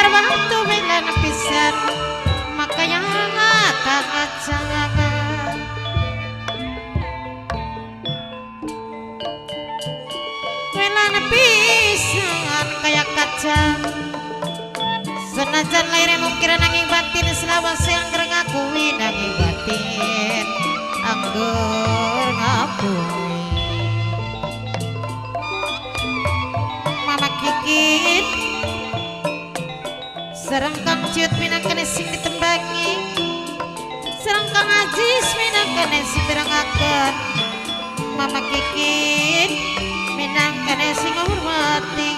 biar waktu belan pisan makanya kaca belan pisan kayak kaca senajan lahirnya mungkin nanging batin selawase angger ngakui nanging batin angger ngakui mama kikit serang kang ciut minangkan sing ditembangi serang kang ajis minangkan sing dirangakan mama kikit minangkan sing ngurmati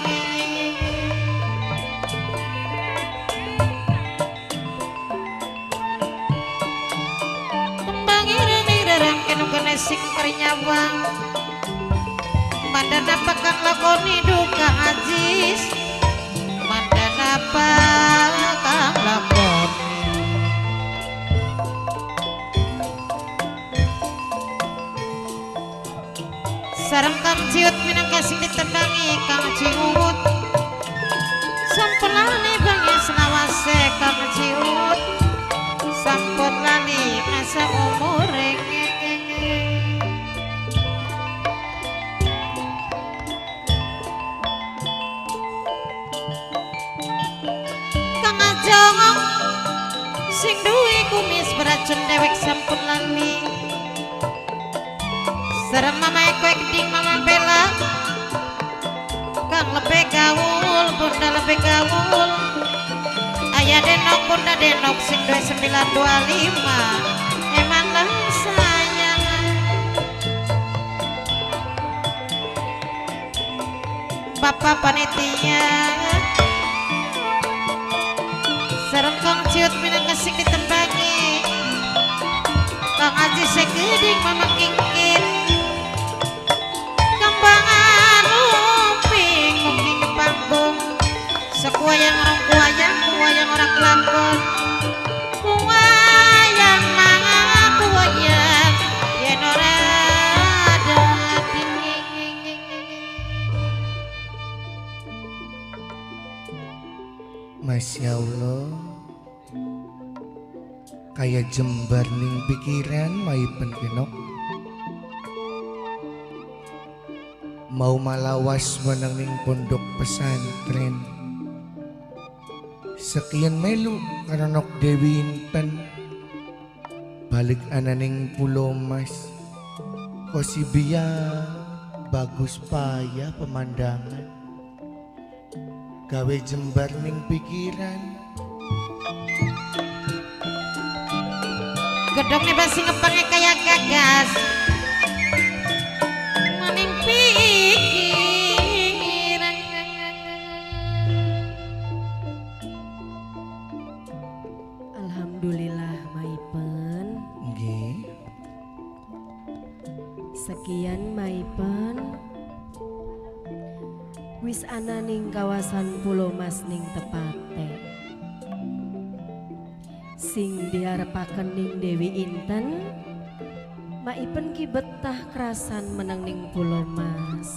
kembang ireng-ireng kenukane sing karinyawang mandan apa kang lakoni duka ajis mandan apa kang lakoni sareng kang ciut minangka sing ditembangi kang ciut sampun lali bangi selawase kang ciut sampun lali masa umure kang ajong sing duwe kumis beracun dewek sampun lali sareng mama eko geding mama bela kang lebih gaul bunda lebih gaul ayah denok bunda denok sing 2925 emanglah sayang bapak panitia sareng kang ciut minangka sing ditembangi kang aji segeding mama kingkit kembangan uping mungkin ke panggung sekuayang orang kuayang orang kelakon kuayang manga kuayang yen ora ada Masya Allah kayak jembar ning pikiran maipen kenok mau malawas menang ning pondok pesantren sekian melu karenok Dewi Inten balik ananing Pulau Mas kosibia bagus payah pemandangan gawe jembar ning pikiran gedong nih pasti ngepangnya kayak gagas maning pikiran Alhamdulillah Maipen nggih sekian Maipen wis ana ning kawasan Pulau Mas ning tepate sing diharepaken ning Dewi Inten Maipen ki betah kerasan menang ning Pulau Mas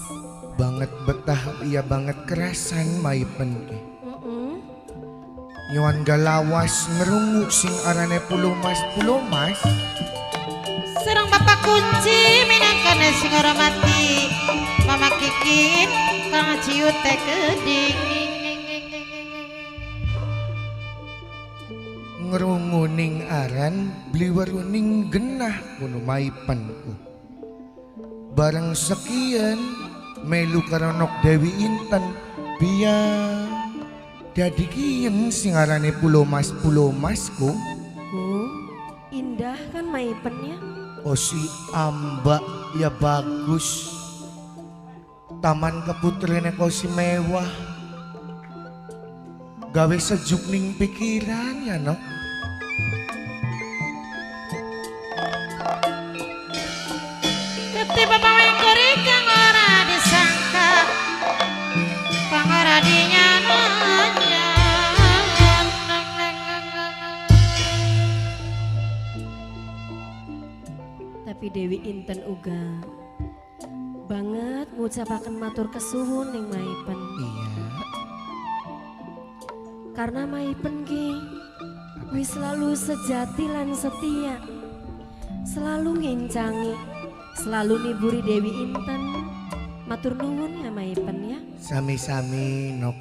banget betah iya banget kerasan maipen ki nyawan galawas ngerungu sing arane Pulau Mas serang bapak kunci minangkan sing ora mati mama kikit kang ciut teh keding ngerungu ning aran bliweru ning genah kuno maipenku bareng sekian melu karenok Dewi Inten biar dadi kiyen sing arane Pulau Masku indah kan Maipennya oh si ambak ya bagus taman keputrene kok si mewah gawe sejuk ning pikiran ya no ketiba pamengkori kang ora disangka kang ora dinyana tapi Dewi Inten uga banget ngucapaken matur kesuwun ning Maipen iya Karena maipen ki wis selalu sejati lan setia, selalu ngincangi, selalu niburi Dewi Inten. Matur nuwun ya maipen ya. Sami-sami Nok.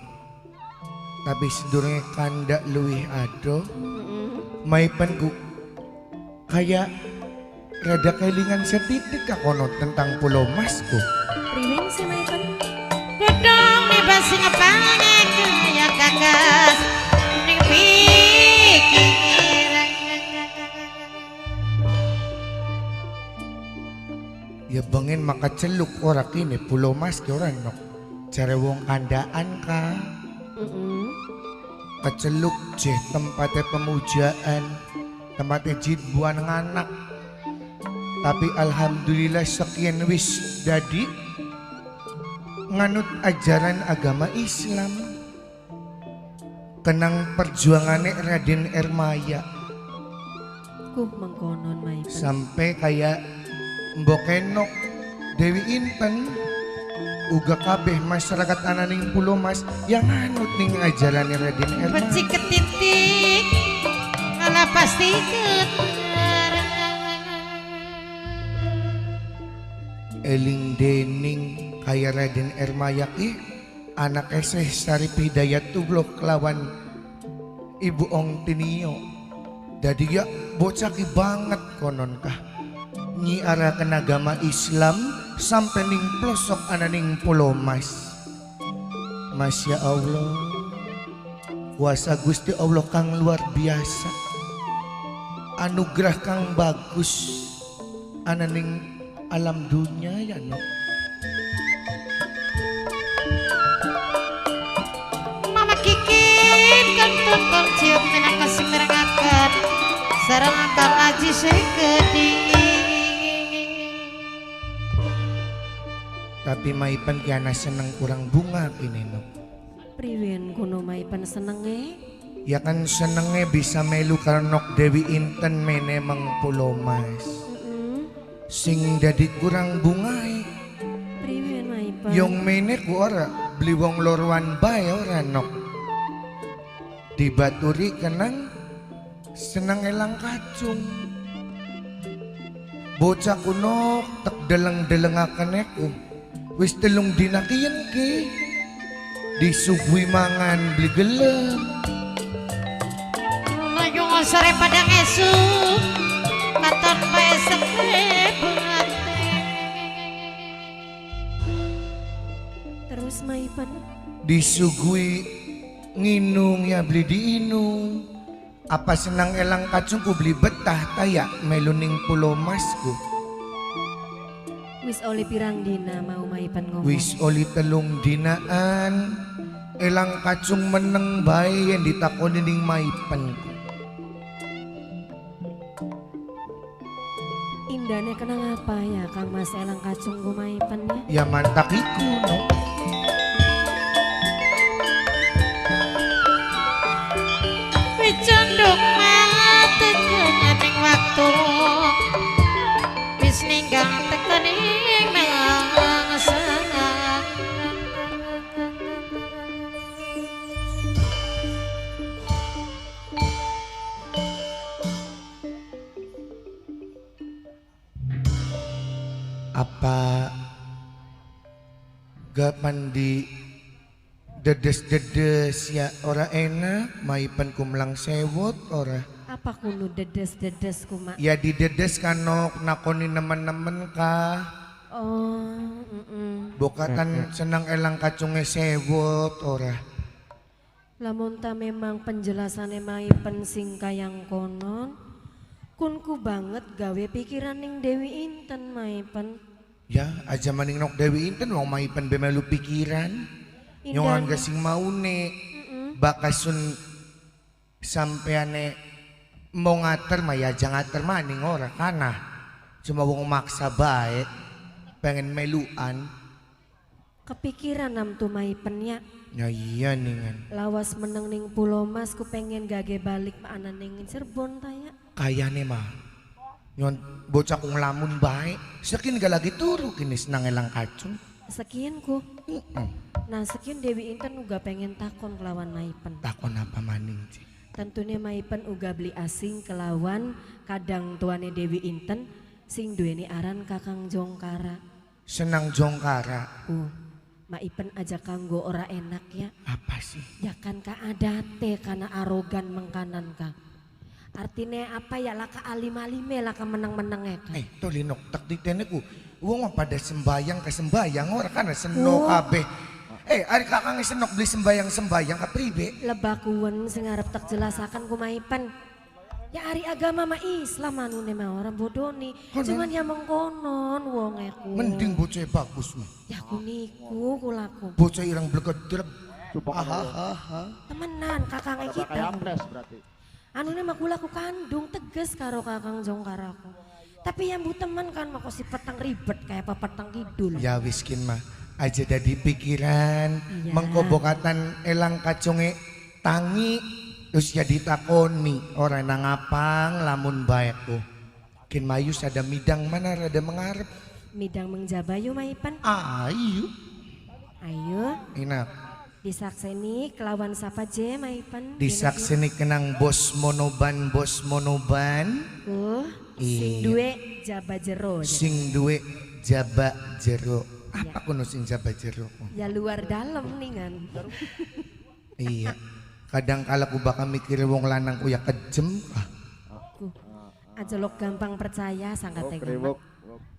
Tapi sedurunge kandak luwih ado, maipen ku kayak rada kelingan setitik kakono tentang Pulau Mas ku. Priwing si maipen? Gedong nih basi ngepangnya kaya kakas ning pikiran. Ya bangin maka celuk ora kini Pulau Mas ki ora Nok. Jare wong kandaan ka. Keceluk je tempatnya pemujaan, tempatnya jidbuan nganak. Tapi alhamdulillah sekian wis dadi nganut ajaran agama Islam. Kenang perjuangannya Raden Ermaya Kuh mengkonon maipen. sampai kayak Mbok Enok, Dewi Inten, uga kabeh masyarakat ananing Pulau Mas yang nganut ning ajaran Raden Ermaya. Benci ketitik malah pasti keter. Eling dening kaya Raden Ermaya ki anak eseh Sarip Hidayat tublok kelawan Ibu Ong Tinio. Dadi ya bocah ki banget konon kah nyiaraken agama Islam sampai ning pelosok ananing Pulau Mas. Masya Allah, kuasa Gusti Allah kang luar biasa, anugerah kang bagus ananing alam dunia ya no. Mama Kikin kantun kong cium minang kasih merengakan sarang Kang Aji sekedi. Tapi maipan kiana seneng kurang bunga kini no. Priwen kuno maipen senenge? Ya kan senenge bisa melu karenok Dewi Inten mene mang Pulau Mas. Sing dadi kurang bungai. Priwen maipen? Yung mene ku ora beli wong lorwan bae ora nok. Dibaturi kenang seneng elang kacung. Bocah kuno tek deleng-delengaken aku. Wis telung dina kiyen ki disuguhi mangan beli gelem. Layung sore padang esu katon bae sepebat. Terus maipen? Disuguhi nginung ya beli diinung. Apa senang elang kacungku beli betah tayak meluning Pulau Masku. Wis oli pirang dina mau maipen ngomong? Wis oli telung dinaan elang kacung meneng bae yang ditakoni ning maipen. Indahnya kenang apa ya Kang Mas elang kacung ku maipen ya? Ya mantak iku no. Picunduk mati kening waktu wis ninggang tekening mengang. Apa gapan di dedes-dedes ya ora enak maipen kumlang sewot ora. Apa kuno dedes-dedes ku mak? Ya di dedes kanok nakoni nemen-nemen ka. Oh, Bokatan senang elang kacungnya sewot ora. lamun ta memang penjelasannya maipen sing kayang konon, kunku banget gawe pikiran ning Dewi Inten maipen. Ya aja maning nok Dewi Inten wong maipen bemelu pikiran. Nyongan gasing maune bakasun sampeane mau ngater mah ya jangan ngater maning ora kana. Cuma wong maksa bae pengen meluan. Kepikiran nam tu maipen ya. Ya iya ningan. Lawas meneng ning Pulau Mas ku pengen gage balik ana ning Cirebon ta ya. Kayane mah. Nyon bocah kung lamun bae. Sakin gak lagi turu kini senang elang kacung. Sekian ku. Nah sekian Dewi Inten uga pengen takon kelawan Maipen. Takon apa maning Ci? Tentunya Maipen uga beli asing kelawan kadang tuane Dewi Inten sing duweni aran Kakang Jongkara. Senang Jongkara. Maipen aja kanggo ora enak ya. Apa sih? Ya kan ka adate karena arogan mengkanan ka. Artinya apa ya laka alim-alime laka menang-menang eka. Tuh linok tak ditene ku. Wong mah pada sembayang ke sembayang ora kana seno kabeh. Ari kakang senok beli sembayang ka pribe. Lebakuan sing arep tak jelasakan ku Maipen. Ya ari agama mah Islam anune mah orang bodoh nih. Cuman ya mengkonon wong eku. Mending bocah bagus mah. Ya ku niku kulaku. Bocah irang blekedreg. Temenan kakang kita. Kayak pres berarti. Anune mah kulaku kandung tegas karo Kakang Jongkaraku. Tapi yang bu temen kan mah si petang ribet kayak petang kidul. Ya wiskin mah aja dari pikiran Iya. mengkobokatan elang kacunge tangi terus jadi takoni orang nangapang lamun baekku. Kin mayus ada midang mana rada mengarep. Midang mengjabayu Maipen. Ayo. Ayo Enak. disakseni kelawan sapa je Maipen. Disakseni kenang bos monoban. Sing Iya. duwe jaba jero. Sing duwe jaba jero. Iya. Apa kuno sing jaba jero? Ya luar dalam ningan. Iya. Kadang kala ku bakal mikir wong lanang ku ya kejem. Ajelok gampang percaya sangkate gampang.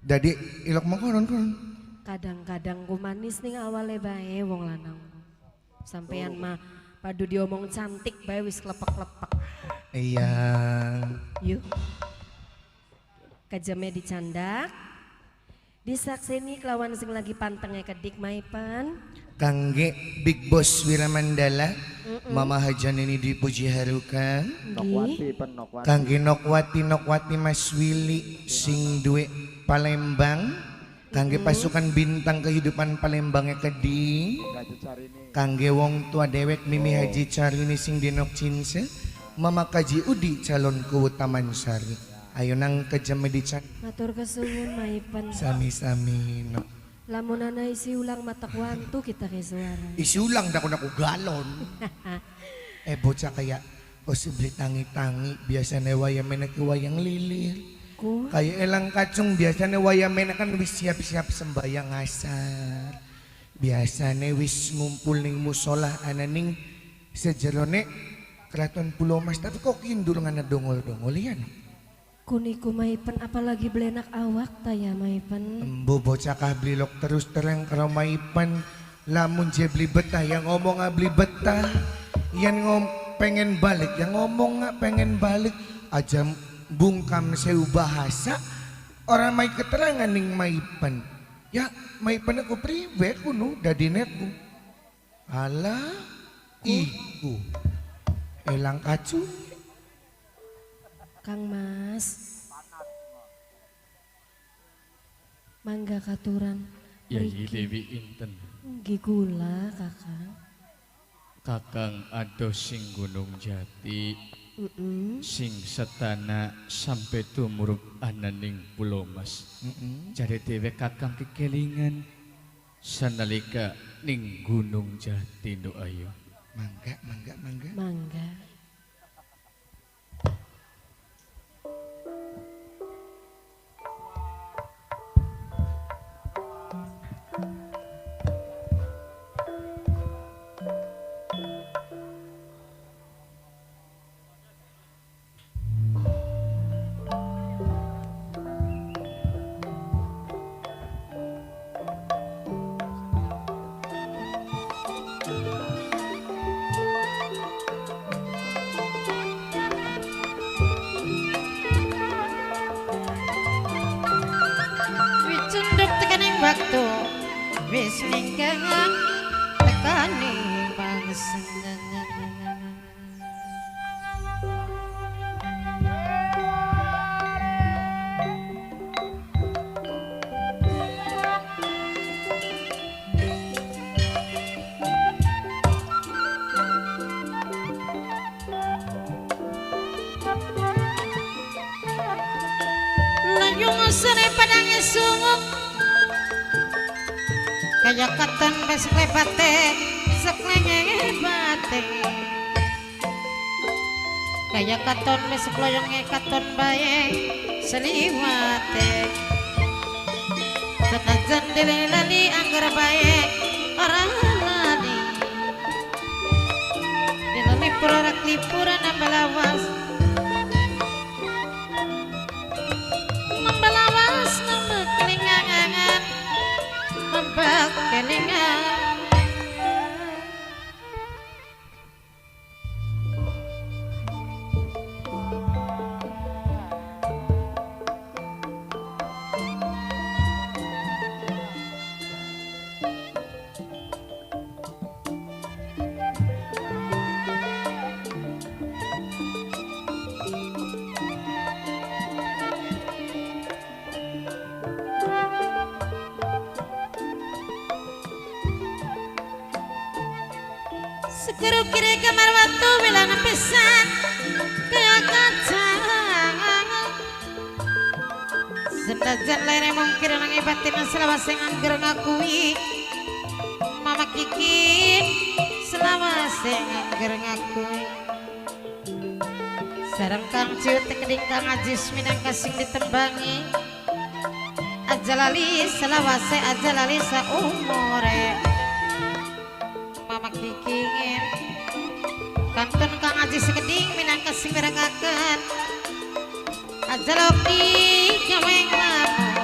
Jadi ilok mengkonon kon. Kadang-kadang ku manis ning awale bae wong lanang. Sampean mah padu diomong cantik bae wis klepek-klepek. Iya. Yuk. Kejamnya dicandak. Disakseni kelawan sing lagi pantengnya kedik Maipen. Kangge Big Boss Wiramandala. Mama Hajan ini dipuji harukan. Nggih. Kangge Nokwati Mas Willy sing duwe Palembang. Kangge pasukan bintang kehidupan Palembangnya kedi. Kangge wong tua dewek Mimi Haji Carini sing dinok cinse. Mama Kaji Udi calon ku Taman Sari. Ayo nang kejam medican. Matur kesuwun Maipen. Sami-sami no. Lamun ana isi ulang matak wantu kita ke suara. Isulang dah ko galon. Bocah kayak beli tangi-tangi biasanya wayang menek wayang lilir. Ku Kayak elang kacung biasanya wayang menek kan wis siap-siap sembayang asar. Biasanya wis ngumpul ning musola ananing sejerone Keraton Pulau Mas tapi kok kindul ngana dongol-dongol ya no? kuniku Maipen apalagi belenak awak ta ya Maipen. Embo bocah kah blilok terus terang karo Maipen lamun je beli betah yang ngomong beli betah yang pengen balik yang ngomong pengen balik aja bungkam seu bahasa orang mai keterangan ning Maipen ya Maipen aku priwe kuno dadineku alah iku elang kacu. Kang Mas. Mangga katuran. Ya Dewi Inten. Gigula Kakang. Kakang ados sing Gunung Jati. Sing setana sampai tumuruk ananing Pulau Mas. Jare dhewe kakang kekelingan sanalika ning Gunung Jati no ayo. Mangga. Mangga. Wicunduk tekaning waktu wis ninggang tekaning bangsa. Layung sene padang sungguh kaya katon besok lepate seklenge bate kaya katon besok loyonge katon bae seliwate senajan dilelali anggar bae orang lali dilali pura klipuran ambalawas ambalawas nambah kelingangan nambah kelingangan. Sekeru kiri kamar watu bilang pesan kaya kacang sedajan lere mungkir nangi batin selawase ngangger ngakui mama kikin selawase ngangger ngakui sarang kang ciut kening kang ajis minang kasing ditembangi aja lali selawase aja lali saumure mama kikingin kantun kang aji sekeding minang kasing berangkakan aja loki nyaweng lamun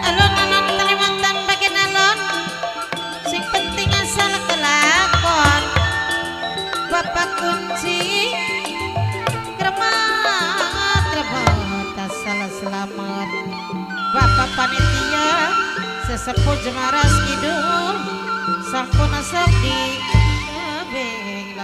alon-alon kalimantan bagian alon sing penting asal kelakon bapak kunci kremat asal selamat bapak panitia sesepuh Jemaras Kidul sampun asok di kabeh